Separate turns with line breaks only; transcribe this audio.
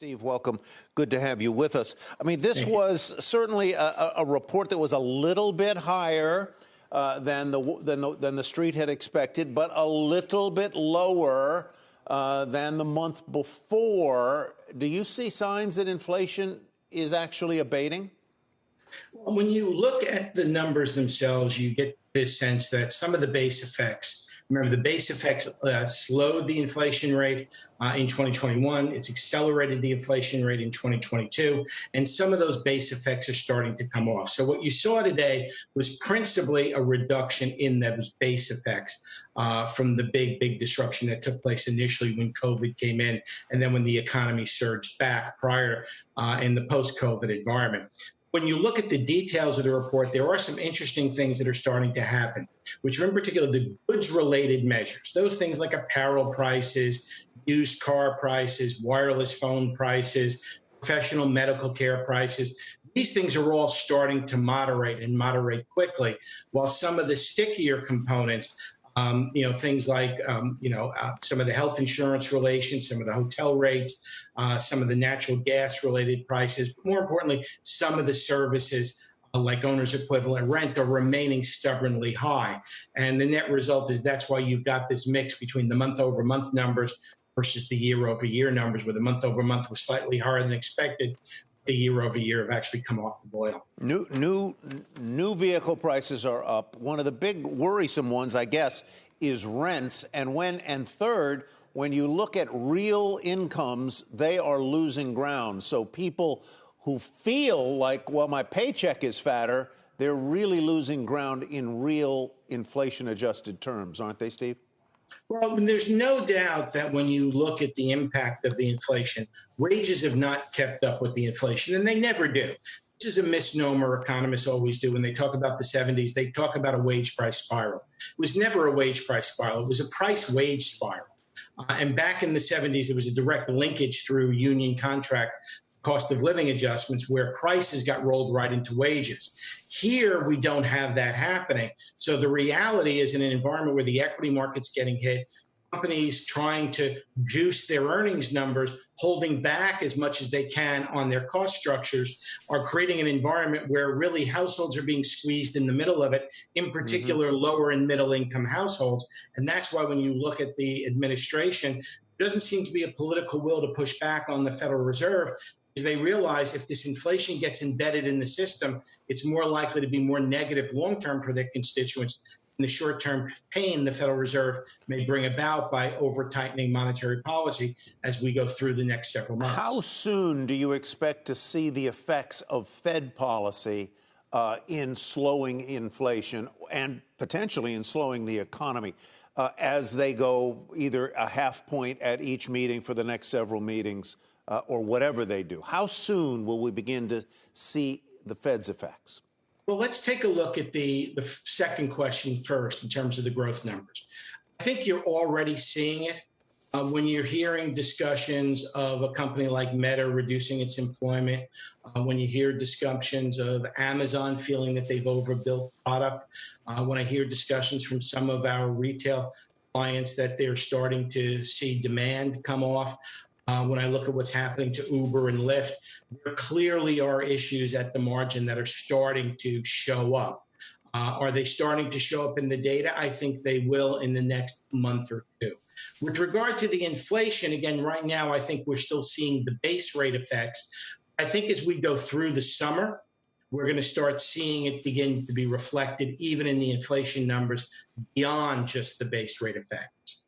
Steve, welcome. Good to have you with us. I mean, this was certainly a report that was a little bit higher than the street had expected, but a little bit lower than the month before. Do you see signs that inflation is actually abating?
When you look at the numbers themselves, you get this sense that some of the base effects, remember the base effects slowed the inflation rate in 2021. It's accelerated the inflation rate in 2022. And some of those base effects are starting to come off. So what you saw today was principally a reduction in those base effects from the big disruption that took place initially when COVID came in, and then when the economy surged back prior in the post-COVID environment. When you look at the details of the report, there are some interesting things that are starting to happen, which are in particular the goods-related measures. Those things like apparel prices, used car prices, wireless phone prices, professional medical care prices. These things are all starting to moderate quickly, while some of the stickier components, things like, some of the health insurance relations, some of the hotel rates, some of the natural gas related prices, but more importantly, some of the services like owner's equivalent rent are remaining stubbornly high. And the net result is that's why you've got this mix between the month over month numbers versus the year over year numbers, where the month over month was slightly higher than expected. The year over year have actually come off the boil.
New vehicle prices are up. One of the big worrisome ones, I guess, is rents. And third, when you look at real incomes, they are losing ground. So people who feel like, well, my paycheck is fatter, they're really losing ground in real inflation-adjusted terms, aren't they, Steve?
Well, there's no doubt that when you look at the impact of the inflation, wages have not kept up with the inflation, and they never do. This is a misnomer economists always do. When they talk about the 70s, they talk about a wage price spiral. It was never a wage price spiral. It was a price wage spiral. And back in the 70s, there was a direct linkage through union contract cost of living adjustments where prices got rolled right into wages. Here, we don't have that happening. So the reality is in an environment where the equity market's getting hit, companies trying to juice their earnings numbers, holding back as much as they can on their cost structures, are creating an environment where really households are being squeezed in the middle of it, in particular lower and middle income households. And that's why when you look at the administration, there doesn't seem to be a political will to push back on the Federal Reserve. They realize if this inflation gets embedded in the system, it's more likely to be more negative long-term for their constituents than the short-term pain the Federal Reserve may bring about by over-tightening monetary policy as we go through the next several months.
How soon do you expect to see the effects of Fed policy in slowing inflation and potentially in slowing the economy as they go either a half point at each meeting for the next several meetings? Or whatever they do? How soon will we begin to see the Fed's effects?
Well, let's take a look at the second question first in terms of the growth numbers. I think you're already seeing it when you're hearing discussions of a company like Meta reducing its employment, when you hear discussions of Amazon feeling that they've overbuilt product, when I hear discussions from some of our retail clients that they're starting to see demand come off. When I look at what's happening to Uber and Lyft, there clearly are issues at the margin that are starting to show up. Are they starting to show up in the data? I think they will in the next month or two. With regard to the inflation, again, right now, I think we're still seeing the base rate effects. I think as we go through the summer, we're going to start seeing it begin to be reflected even in the inflation numbers beyond just the base rate effects.